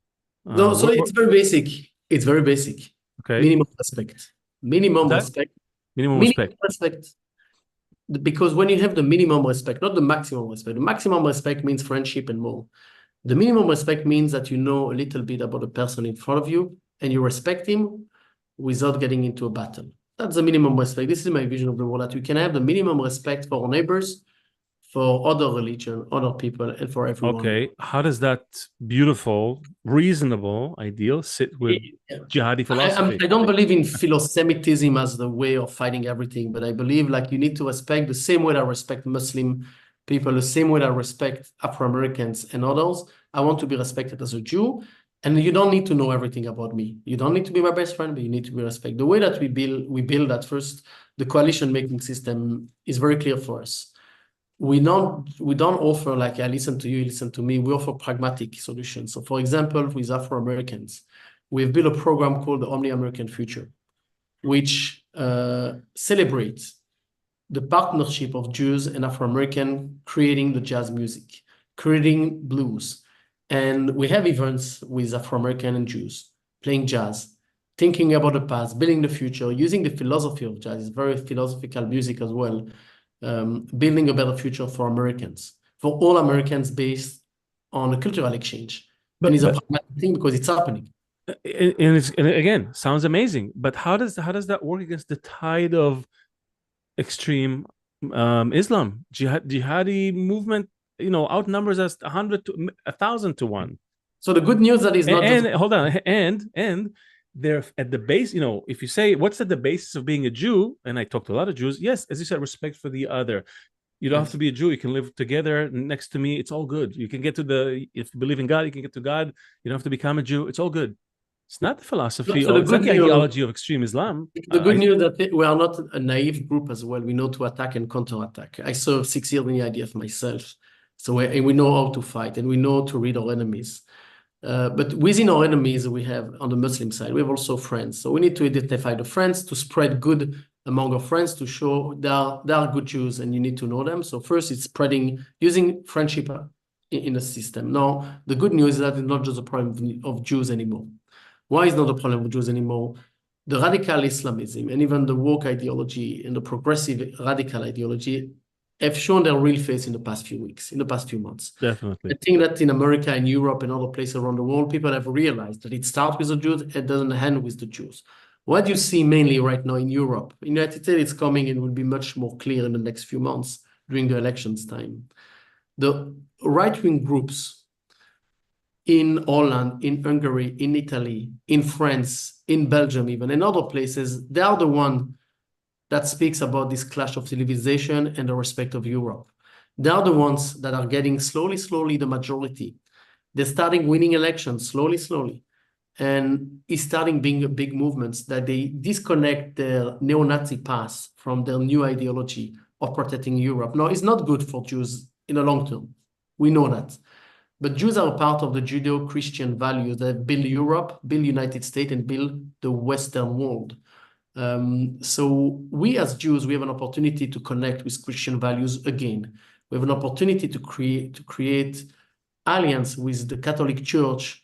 S3: No, so it's very basic. It's very basic.
S2: Okay.
S3: Minimum respect. Minimum respect.
S2: Minimum respect.
S3: Because when you have the minimum respect, not the maximum respect, the maximum respect means friendship and more. The minimum respect means that you know a little bit about the person in front of you and you respect him without getting into a battle. That's the minimum respect. This is my vision of the world, that we can have the minimum respect for our neighbors, for other religion, other people, and for everyone.
S2: Okay, how does that beautiful, reasonable ideal sit with jihadi philosophy?
S3: I don't believe in philosemitism as the way of fighting everything, but I believe like you need to respect the same way I respect Muslim people, the same way I respect Afro-Americans and others. I want to be respected as a Jew, and you don't need to know everything about me. You don't need to be my best friend, but you need to be respected. The way that we build that first, the coalition-making system is very clear for us. We don't offer like I listen to you, listen to me. We offer pragmatic solutions. So for example, with Afro-Americans, we've built a program called the Omni American Future, which celebrates the partnership of Jews and Afro-American creating the jazz music, creating blues. And we have events with Afro-American and Jews playing jazz, thinking about the past, building the future, using the philosophy of jazz. It's very philosophical music as well. Building a better future for Americans, for all Americans, based on a cultural exchange. And it's a pragmatic thing because it's happening.
S2: And again, sounds amazing. But how does that work against the tide of extreme Islam? Jihadi movement, outnumbers us 100 to 1,000 to 1.
S3: So the good news that is not.
S2: And hold on, and they're at the base, if you say what's at the basis of being a Jew, and I talk to a lot of Jews, yes, as you said, respect for the other. You don't have to be a Jew. You can live together next to me. It's all good. You can get to if you believe in God, you can get to God. You don't have to become a Jew. It's all good. It's not the philosophy or the ideology of extreme Islam.
S3: The good news that we are not a naive group as well. We know to attack and counterattack. I served 6 years in the IDF myself. So we know how to fight and we know to read our enemies. But within our enemies, we have on the Muslim side, we have also friends. So we need to identify the friends, to spread good among our friends, to show they are good Jews and you need to know them. So first it's using friendship in the system. Now, the good news is that it's not just a problem of Jews anymore. Why is it not a problem of Jews anymore? The radical Islamism and even the woke ideology and the progressive radical ideology have shown their real face in the past few weeks, in the past few months.
S2: Definitely.
S3: I think that in America and Europe and other places around the world, people have realized that it starts with the Jews, it doesn't end with the Jews. What you see mainly right now in Europe, in the United States, it's coming and will be much more clear in the next few months during the elections time. The right-wing groups in Holland, in Hungary, in Italy, in France, in Belgium even, and other places, they are the one that speaks about this clash of civilization and the respect of Europe. They are the ones that are getting slowly the majority. They're starting winning elections slowly. And it's starting being a big movements that they disconnect their neo-Nazi past from their new ideology of protecting Europe. No, it's not good for Jews in the long term. We know that. But Jews are a part of the Judeo-Christian values that build Europe, build United States, and build the Western world. So we as Jews, we have an opportunity to connect with Christian values again. We have an opportunity to create alliance with the Catholic Church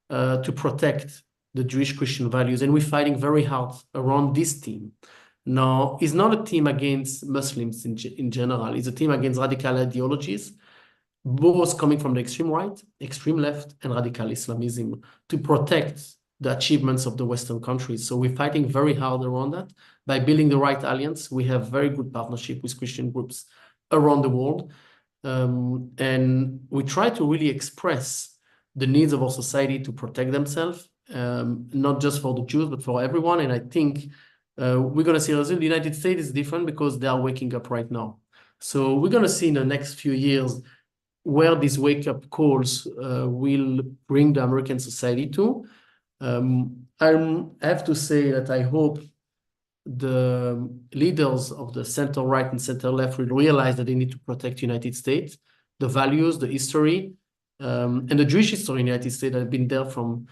S3: to protect the Jewish Christian values. And we're fighting very hard around this team. Now, it's not a team against Muslims in general. It's a team against radical ideologies, both coming from the extreme right, extreme left, and radical Islamism, to protect the achievements of the Western countries. So we're fighting very hard around that by building the right alliance. We have very good partnership with Christian groups around the world. And we try to really express the needs of our society to protect themselves, not just for the Jews, but for everyone. And I think we're going to see a result. The United States is different because they are waking up right now. So we're going to see in the next few years where these wake-up calls will bring the American society to. I have to say that I hope the leaders of the center-right and center-left will realize that they need to protect the United States, the values, the history, and the Jewish history in the United States that have been there from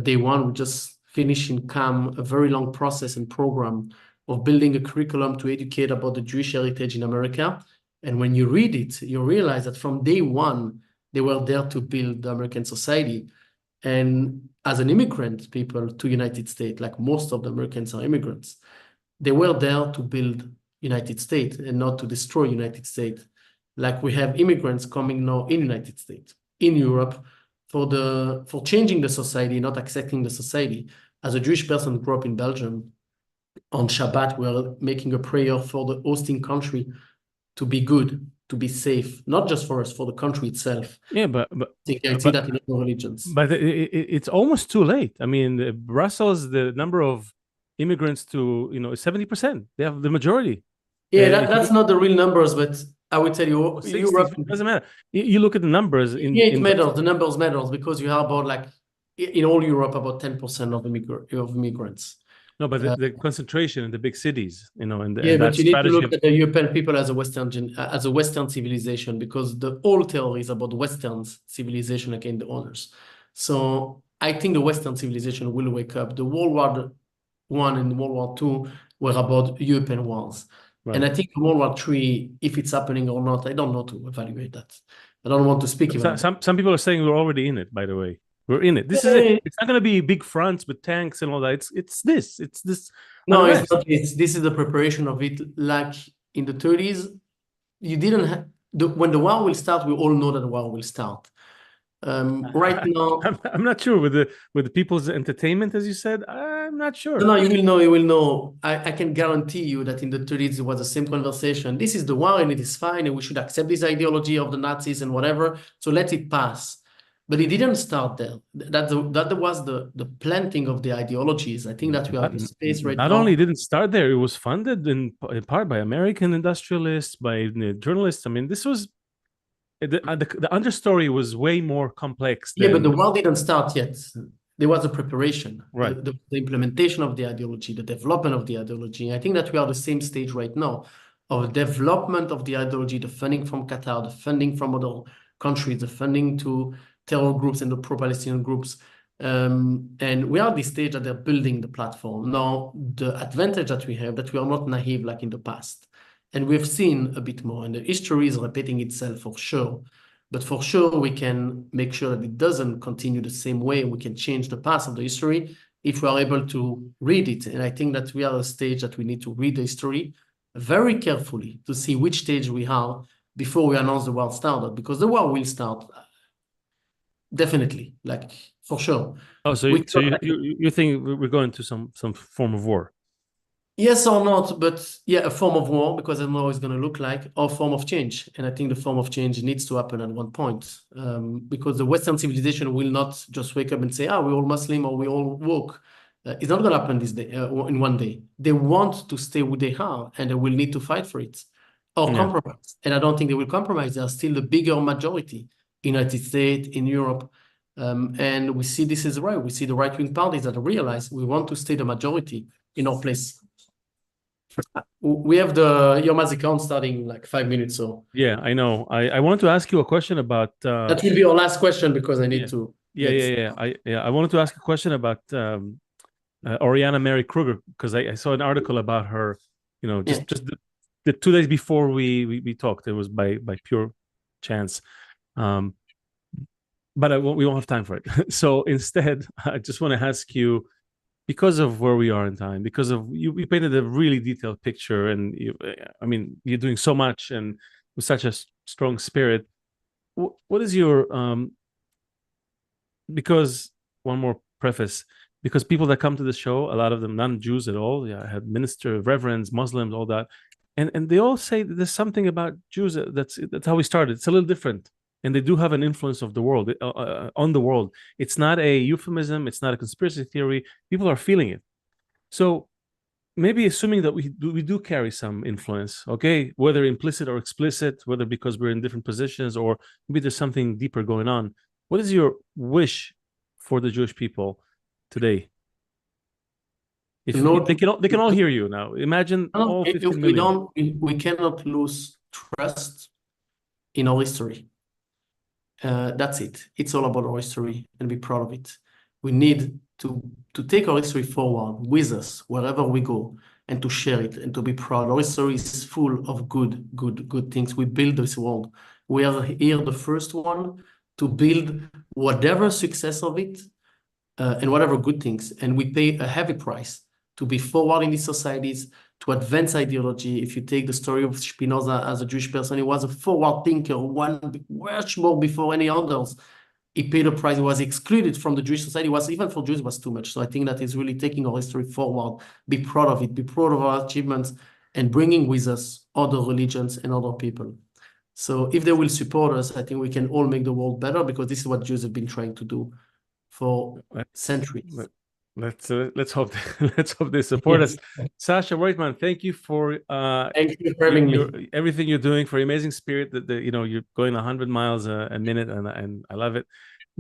S3: day one. We just finished in CAM a very long process and program of building a curriculum to educate about the Jewish heritage in America. And when you read it, you realize that from day one, they were there to build the American society. And as an immigrant people to United States, like most of the Americans are immigrants, they were there to build United States and not to destroy United States. Like we have immigrants coming now in United States, in Europe, for changing the society, not accepting the society. As a Jewish person who grew up in Belgium, on Shabbat, we're making a prayer for the hosting country to be good, to be safe, not just for us, for the country itself.
S2: Yeah, but
S3: I see that in other religions.
S2: But it's almost too late. I mean, Brussels, the number of immigrants to, is 70%. They have the majority.
S3: Yeah, that's not the real numbers, but I would tell you,
S2: 60,
S3: Europe,
S2: it doesn't matter. You look at the numbers.
S3: it matters. The numbers matters because you have about like in all Europe about 10% of immigrants.
S2: No, but the concentration in the big cities, and
S3: yeah, but you need to look
S2: of...
S3: at the European people as a Western civilization, because the whole theory is about Western civilization against the others. So I think the Western civilization will wake up. The World War I and World War II were about European wars. Right. And I think World War III, if it's happening or not, I don't know to evaluate that. I don't want to speak about
S2: some people are saying we're already in it, by the way. We're in it. This is it. It's not going to be big fronts with tanks and all that. It's this.
S3: No, it's not. This is the preparation of it. Like in the 30s, you didn't have when the war will start. We all know that the war will start. Right now,
S2: I'm not sure with the people's entertainment, as you said. I'm not sure.
S3: No, you will know. You will know. I can guarantee you that in the 30s it was the same conversation. This is the war, and it is fine, and we should accept this ideology of the Nazis and whatever. So let it pass. But it didn't start there. That was the planting of the ideologies. I think that we have the space right now.
S2: Not only didn't start there, it was funded in part by American industrialists, by journalists. I mean, this was the understory was way more complex.
S3: Yeah, but the war didn't start yet. There was a preparation,
S2: right?
S3: The implementation of the ideology, the development of the ideology. I think that we are at the same stage right now of development of the ideology, the funding from Qatar, the funding from other countries, the funding to terror groups and the pro-Palestinian groups. And we are at this stage that they're building the platform. Now, the advantage that we have, that we are not naive like in the past. And we've seen a bit more, and the history is repeating itself for sure. But for sure, we can make sure that it doesn't continue the same way. We can change the past of the history if we are able to read it. And I think that we are at a stage that we need to read the history very carefully to see which stage we are before we announce the war started, because the war will start. Definitely, like for sure.
S2: Oh, so you think we're going to some form of war?
S3: Yes or not, but yeah, a form of war, because I don't know what it's going to look like, or a form of change. And I think the form of change needs to happen at one point, because the Western civilization will not just wake up and say, we're all Muslim or we all woke. It's not going to happen this day, in one day. They want to stay who they are, and they will need to fight for it or compromise. And I don't think they will compromise. They are still the bigger majority in the United States, in Europe. And we see this is right. We see the right-wing parties that realize we want to stay the majority in our place. We have the Yomaz account starting in like 5 minutes. So
S2: yeah, I know. I wanted to ask you a question about.
S3: That will be our last question because I need to.
S2: I wanted to ask a question about Oriana Mary Kruger, because I saw an article about her. Just the 2 days before we talked. It was by pure chance. But we won't have time for it. So instead, I just want to ask you, because of where we are in time, because of you painted a really detailed picture, and you're doing so much and with such a strong spirit. What is your because one more preface, because people that come to the show, a lot of them non-Jews at all, I had minister, reverends, Muslims, all that, and they all say that there's something about Jews that's how we started. It's a little different, and they do have an influence of the world on the world. It's not a euphemism. It's not a conspiracy theory. People are feeling it. So maybe assuming that we do carry some influence, okay, whether implicit or explicit, whether because we're in different positions or maybe there's something deeper going on. What is your wish for the Jewish people today? If they can all hear you now. Imagine all 15 million.
S3: We cannot lose trust in our history. That's it. It's all about our history and be proud of it. We need to take our history forward with us wherever we go and to share it and to be proud. Our history is full of good things. We build this world. We are here the first one to build whatever success of it and whatever good things. And we pay a heavy price to be forward in these societies, to advance ideology. If you take the story of Spinoza as a Jewish person, he was a forward thinker, one much more before any others. He paid a price. He was excluded from the Jewish society. Even for Jews, was too much. So I think that is really taking our history forward. Be proud of it. Be proud of our achievements and bringing with us other religions and other people. So if they will support us, I think we can all make the world better, because this is what Jews have been trying to do for centuries.
S2: Let's hope they support us. Sasha Reitman, thank you for
S3: thank you for having me.
S2: Everything you're doing, for Amazing Spirit. That you're going 100 miles a minute, and I love it.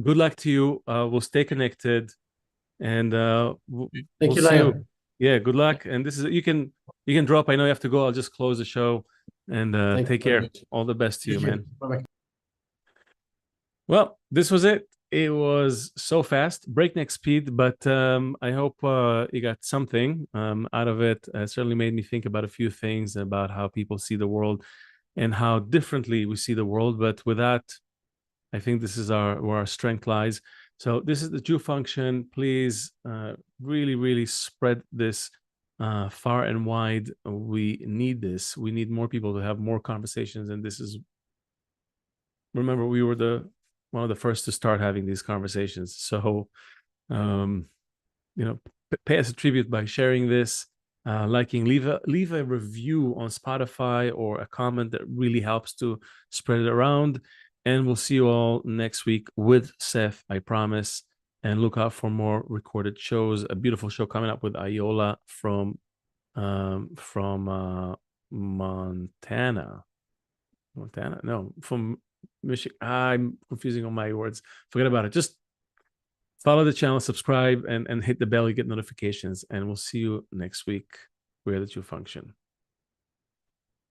S2: Good luck to you. We'll stay connected, and we'll
S3: thank you,
S2: see
S3: Lion.
S2: you. Yeah, good luck. And this is you can drop. I know you have to go. I'll just close the show, and take care. All the best to you, man.
S3: Bye-bye.
S2: Well, this was it. It was so fast, breakneck speed, but I hope you got something out of it. It certainly made me think about a few things about how people see the world and how differently we see the world. But with that, I think this is where our strength lies. So this is the Jew Function. Please really, really spread this far and wide. We need this. We need more people to have more conversations. And this is, remember, we were one of the first to start having these conversations. So, pay us a tribute by sharing this, liking, leave a review on Spotify or a comment that really helps to spread it around. And we'll see you all next week with Seth, I promise. And look out for more recorded shows. A beautiful show coming up with Ayola from Montana. No, from Michigan. I'm confusing all my words. Forget about it. Just follow the channel, subscribe, and hit the bell. You get notifications. And we'll see you next week. We're the Jew Function.